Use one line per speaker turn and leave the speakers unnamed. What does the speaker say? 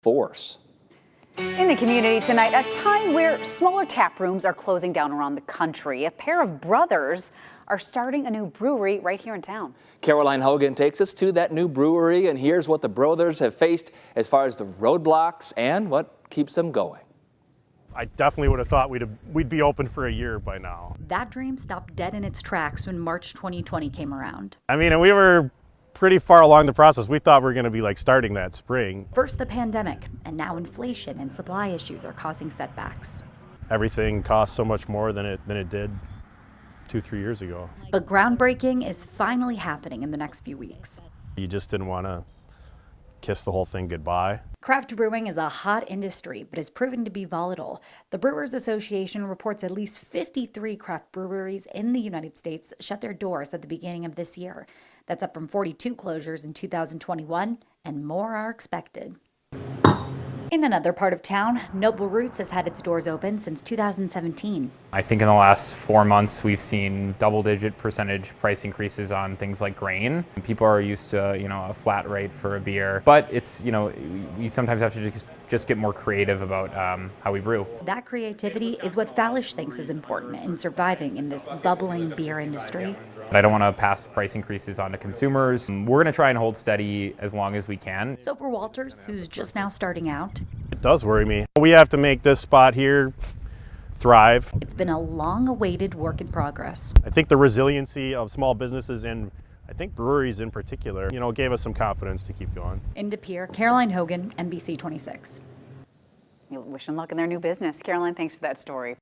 force.
In the community tonight, a time where smaller tap rooms are closing down around the country. A pair of brothers are starting a new brewery right here in town.
Caroline Hogan takes us to that new brewery, and here's what the brothers have faced as far as the roadblocks and what keeps them going.
I definitely would have thought we'd be open for a year by now.
That dream stopped dead in its tracks when March 2020 came around.
I mean, and we were pretty far along the process. We thought we were going to be starting that spring.
First the pandemic, and now inflation and supply issues are causing setbacks.
Everything costs so much more than it did 2-3 years ago.
But groundbreaking is finally happening in the next few weeks.
You just didn't want to kiss the whole thing goodbye.
Craft brewing is a hot industry, but is proven to be volatile. The Brewers Association reports at least 53 craft breweries in the United States shut their doors at the beginning of this year. That's up from 42 closures in 2021, and more are expected. In another part of town, Noble Roots has had its doors open since 2017.
I think in the last 4 months, we've seen double-digit percentage price increases on things like grain. People are used to, a flat rate for a beer, but it's, we sometimes have to just get more creative about how we brew.
That creativity is what Fallish thinks is important in surviving in this bubbling beer industry.
But I don't want to pass price increases on to consumers. We're going to try and hold steady as long as we can.
So for Walters, who's just now starting out,
It does worry me. We have to make this spot here thrive.
it's been a long-awaited work in progress.
I think the resiliency of small businesses and I think breweries in particular, gave us some confidence to keep going.
In De Pere, Caroline Hogan, NBC 26.
Wish them luck in their new business. Caroline, thanks for that story.